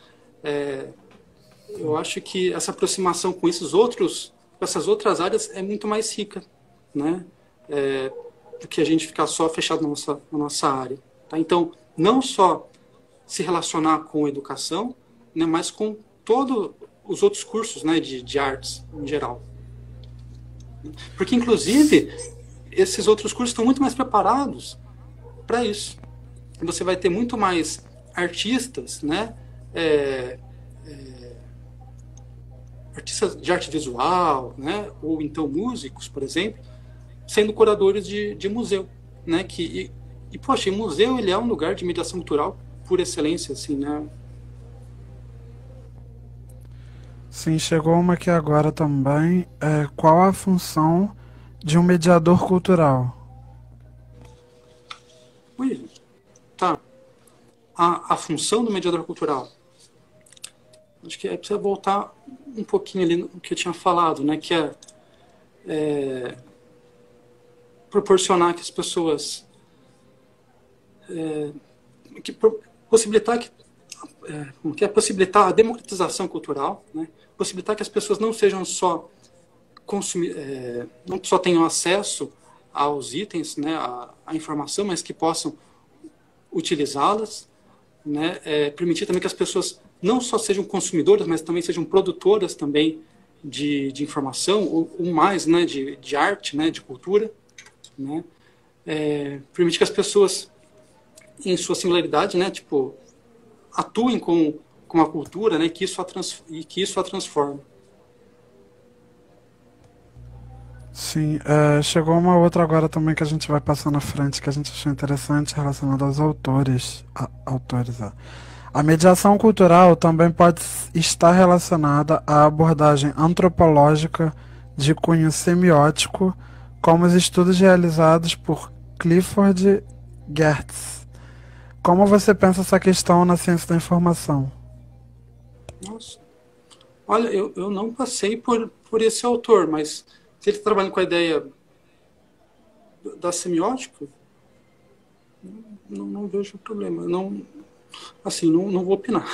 Eu acho que essa aproximação com essas outras áreas é muito mais rica, né? Do que a gente ficar só fechado na nossa área, tá? Então, não só se relacionar com a educação, né, mas com todos os outros cursos, né, de artes em geral. Porque, inclusive, esses outros cursos estão muito mais preparados para isso. Você vai ter muito mais artistas, né, artistas de arte visual, né, ou então músicos, por exemplo, sendo curadores de museu, né, poxa, e museu ele é um lugar de mediação cultural por excelência, assim, né? Sim, chegou uma aqui agora também. Qual a função de um mediador cultural? Ui, tá. A função do mediador cultural. Acho que é precisa voltar um pouquinho ali no que eu tinha falado, né, que é proporcionar que as pessoas que possibilitar que é possibilitar a democratização cultural, né? Possibilitar que as pessoas não sejam só não só tenham acesso aos itens, né, à informação, mas que possam utilizá-las, né? Permitir também que as pessoas não só sejam consumidoras, mas também sejam produtoras também de informação, ou mais, né, de arte, né, de cultura, né? Permitir que as pessoas, em sua singularidade, né, tipo, atuem com a cultura, né, e que isso a transforme. Sim, chegou uma outra agora também que a gente vai passar na frente, que a gente achou interessante, relacionada aos autores. Autores, ó. A mediação cultural também pode estar relacionada à abordagem antropológica de cunho semiótico, como os estudos realizados por Clifford Geertz. Como você pensa essa questão na ciência da informação? Nossa. Olha, eu não passei por esse autor, mas se ele está trabalhando com a ideia da semiótica, não vejo problema. Não, assim, não vou opinar.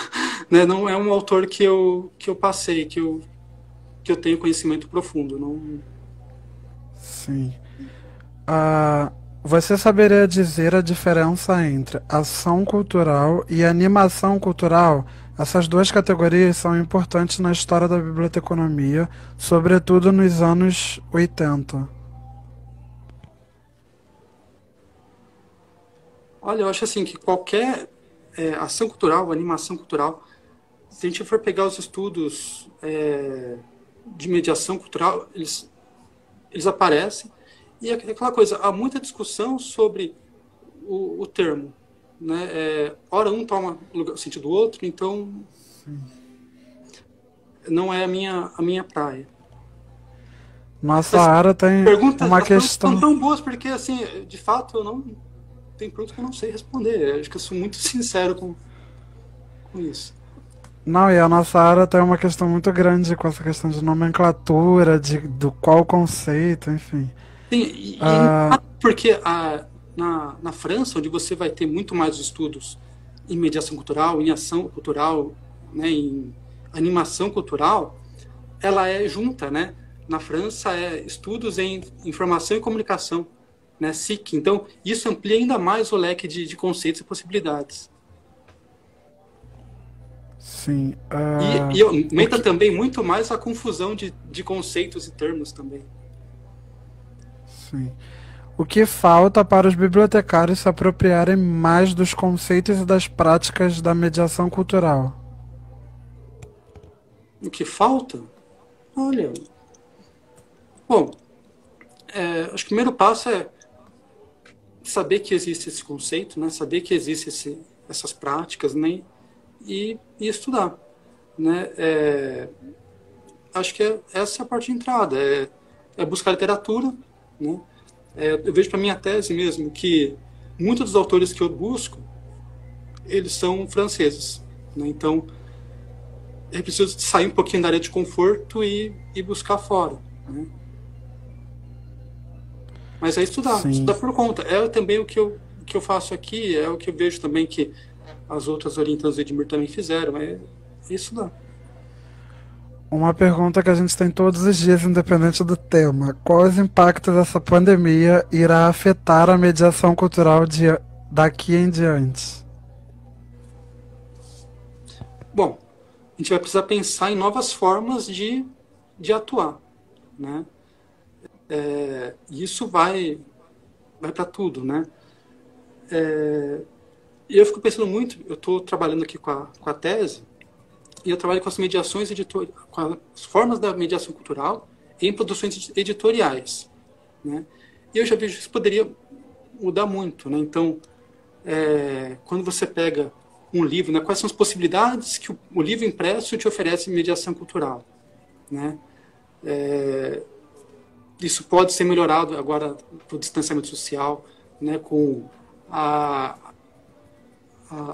Né? Não é um autor que eu passei, que eu tenho conhecimento profundo. Não... Sim. Ah, você saberia dizer a diferença entre ação cultural e animação cultural? Essas duas categorias são importantes na história da biblioteconomia, sobretudo nos anos 80. Olha, eu acho assim que qualquer ação cultural, animação cultural, se a gente for pegar os estudos de mediação cultural, eles aparecem. E é aquela coisa, há muita discussão sobre o termo. Né? Ora um toma o sentido do outro, então não é a minha praia. Nossa As área tem uma as perguntas são questão. tão boas porque, assim, de fato, eu não tem perguntas que eu não sei responder. Eu acho que eu sou muito sincero com isso. Não, e a nossa área tem uma questão muito grande com essa questão de nomenclatura, do qual conceito, enfim. Sim, Ah, porque na França, onde você vai ter muito mais estudos em mediação cultural, em ação cultural, né, em animação cultural, ela é junta, né? Na França é estudos em informação e comunicação, né, SIC. Então, isso amplia ainda mais o leque de conceitos e possibilidades. sim. E O aumenta que, também muito mais a confusão de conceitos e termos também. sim. O que falta para os bibliotecários se apropriarem mais dos conceitos e das práticas da mediação cultural? O que falta? Olha, bom, acho que o primeiro passo é saber que existe esse conceito, né? Saber que existe essas práticas, né? E estudar, né? Acho que essa é a parte de entrada, é buscar literatura, né? Eu vejo para minha tese mesmo que muitos dos autores que eu busco, eles são franceses, né? Então, eu preciso sair um pouquinho da área de conforto e buscar fora, né? Mas é Sim. estudar por conta. É também que eu faço aqui, é o que eu vejo também que as outras orientandas do Edmir também fizeram, é estudar. Uma pergunta que a gente tem todos os dias, independente do tema. Quais impactos essa pandemia irá afetar a mediação cultural daqui em diante? Bom, a gente vai precisar pensar em novas formas de atuar, né? E isso vai para tudo, né? E eu fico pensando muito, eu estou trabalhando aqui com a tese, e eu trabalho com as mediações editoriais, com as formas da mediação cultural em produções editoriais, né? E eu já vejo que isso poderia mudar muito, né? Então, quando você pega um livro, né, quais são as possibilidades que o livro impresso te oferece em mediação cultural, né? Isso pode ser melhorado agora com o distanciamento social, né, com a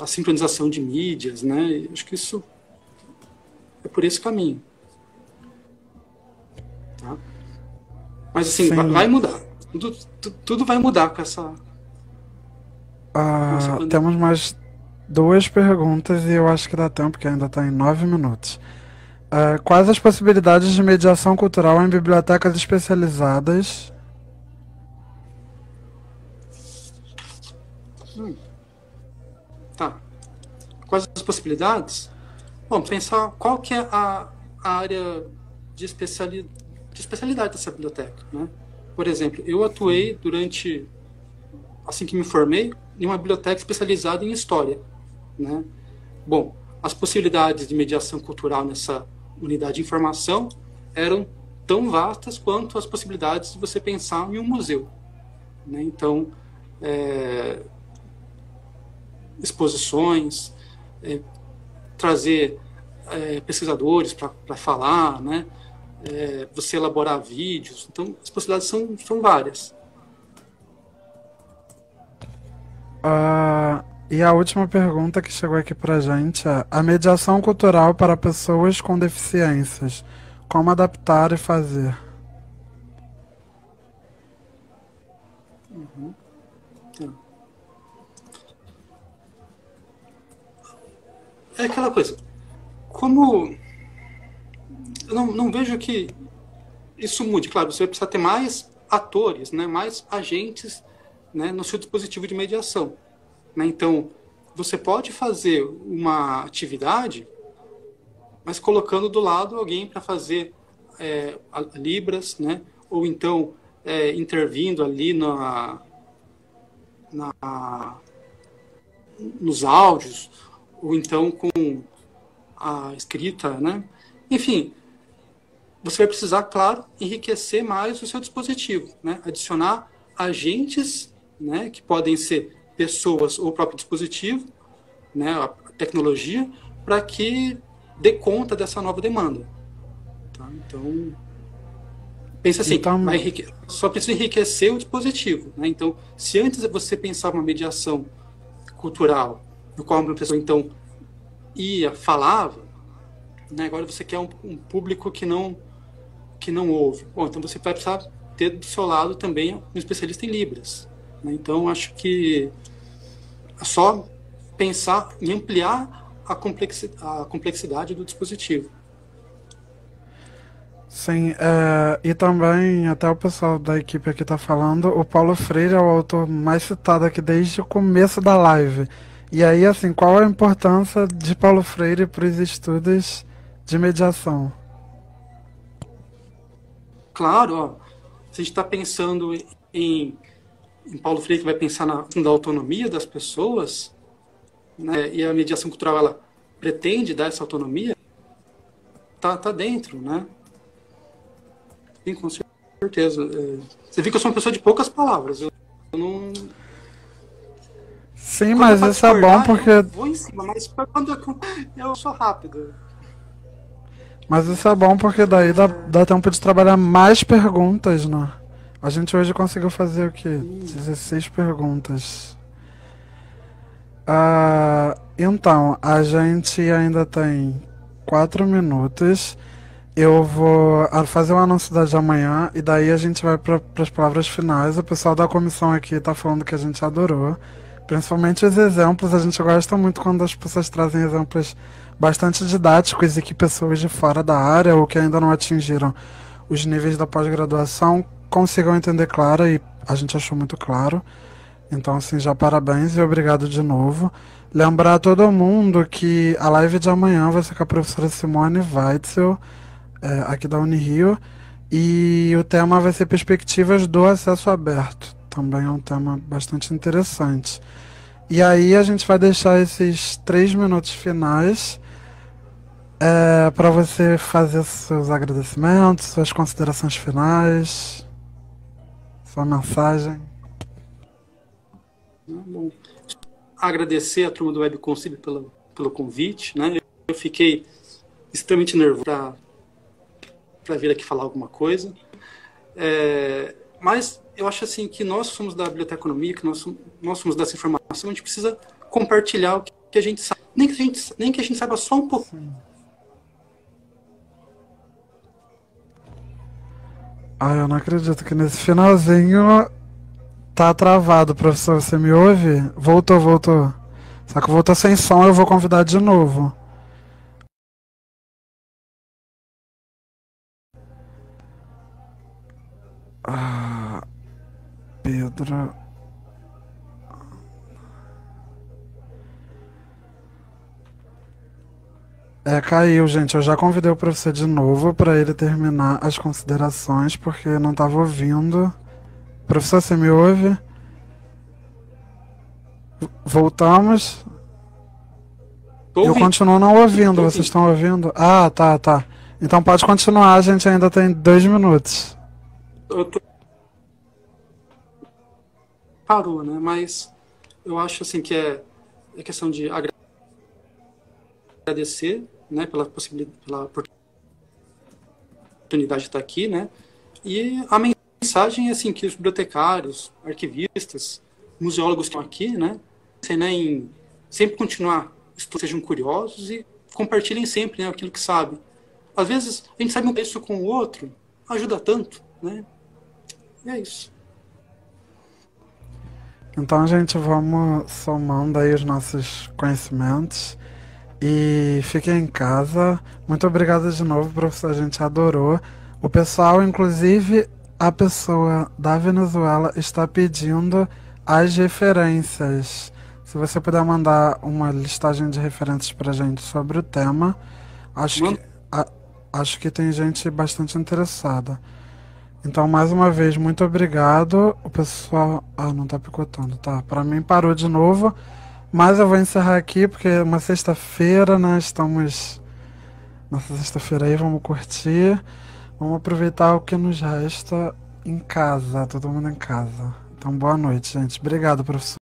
sincronização de mídias, né? E acho que isso é por esse caminho. Tá? Mas assim, vai Sim. mudar. Tudo vai mudar com essa pandemia. Temos mais duas perguntas e eu acho que dá tempo, que ainda está em 9 minutos. Quais as possibilidades de mediação cultural em bibliotecas especializadas? Tá. Quais as possibilidades? Bom, pensar qual que é a área de especialidade dessa biblioteca, né? Por exemplo, eu atuei assim que me formei, em uma biblioteca especializada em história, né? Bom, as possibilidades de mediação cultural nessa unidade de informação eram tão vastas quanto as possibilidades de você pensar em um museu, né? Então, exposições, trazer pesquisadores para falar, né? Você elaborar vídeos. Então, as possibilidades são várias. E a última pergunta que chegou aqui pra gente é: a mediação cultural para pessoas com deficiências, como adaptar e fazer? Então, é aquela coisa. Como eu não vejo que isso mude. Claro, você vai precisar ter mais atores, né, mais agentes, né, no seu dispositivo de mediação, né? Então, você pode fazer uma atividade, mas colocando do lado alguém para fazer libras, né? Ou então intervindo ali nos áudios, ou então com a escrita, né? Enfim, você vai precisar, claro, enriquecer mais o seu dispositivo, né? Adicionar agentes, né, que podem ser pessoas ou o próprio dispositivo, né, a tecnologia, para que dê conta dessa nova demanda. Tá? Então, pensa assim, Então, só precisa enriquecer o dispositivo, né? Então, se antes você pensava uma mediação cultural, no qual uma pessoa, então, falava, né, agora você quer um público que não ouve. Bom, então você vai precisar ter do seu lado também um especialista em Libras, né? Então, acho que é só pensar em ampliar a complexidade do dispositivo. sim, e também, até o pessoal da equipe aqui tá falando, o Paulo Freire é o autor mais citado aqui desde o começo da live. E aí, assim, qual a importância de Paulo Freire para os estudos de mediação? Claro, ó, se a gente está pensando em Paulo Freire, que vai pensar na autonomia das pessoas, né, e a mediação cultural ela pretende dar essa autonomia, tá dentro, né? Sim, com certeza. Você vê que eu sou uma pessoa de poucas palavras. Eu não. Sim, Quando é mas para isso é bom discordar, eu porque vou em cima, mas quando eu sou rápido. Mas isso é bom porque daí dá tempo de trabalhar mais perguntas, né? A gente hoje conseguiu fazer o quê? 16 perguntas. Então, a gente ainda tem 4 minutos. Eu vou fazer o anúncio da de amanhã e daí a gente vai para as palavras finais. O pessoal da comissão aqui tá falando que a gente adorou. Principalmente os exemplos. A gente gosta muito quando as pessoas trazem exemplos bastante didáticos e que pessoas de fora da área ou que ainda não atingiram os níveis da pós-graduação consigam entender claro, e a gente achou muito claro. Então, assim, já parabéns e obrigado de novo. Lembrar a todo mundo que a live de amanhã vai ser com a professora Simone Weitzel, aqui da Unirio, e o tema vai ser perspectivas do acesso aberto. Também é um tema bastante interessante. E aí a gente vai deixar esses 3 minutos finais É para você fazer seus agradecimentos, suas considerações finais, sua mensagem. Né? Bom, agradecer a turma do Web Conselho pelo convite, né? Eu fiquei extremamente nervoso para vir aqui falar alguma coisa. Mas eu acho assim que nós somos da biblioteconomia, que nós somos dessa informação, a gente precisa compartilhar o que a gente sabe. Nem que a gente saiba só um pouco. Ah, eu não acredito que nesse finalzinho tá travado, professor. Você me ouve? Voltou, voltou. Só que voltou sem som, eu vou convidar de novo. Ah, Pedro. É, caiu, gente. Eu já convidei o professor de novo para ele terminar as considerações, porque eu não tava ouvindo. Professor, você me ouve? Voltamos. Tô Eu ouvindo, continuo não ouvindo. tô Vocês ouvindo. estão ouvindo? Ah, tá, tá. Então pode continuar, a gente ainda tem 2 minutos. Eu tô, parou, né? Mas eu acho assim que é questão de agradecer, né, pela possibilidade, pela oportunidade de estar aqui, né? E a mensagem é assim que os bibliotecários, arquivistas, museólogos que estão aqui, né, em sempre continuar estudando, sejam curiosos e compartilhem sempre, né, aquilo que sabem. Às vezes a gente sabe um texto com o outro, ajuda tanto, né? E é isso. Então, gente, vamos somando aí os nossos conhecimentos. E fiquem em casa. Muito obrigado de novo, professor. A gente adorou. O pessoal, inclusive, a pessoa da Venezuela está pedindo as referências. Se você puder mandar uma listagem de referências pra gente sobre o tema, acho que, Manda, a- acho que tem gente bastante interessada. Então, mais uma vez, muito obrigado. O pessoal. Ah, não tá picotando, tá? Pra mim parou de novo. Mas eu vou encerrar aqui porque é uma sexta-feira, né? Estamos nessa sexta-feira aí, vamos curtir. Vamos aproveitar o que nos resta em casa, todo mundo em casa. Então, boa noite, gente. Obrigado, professor.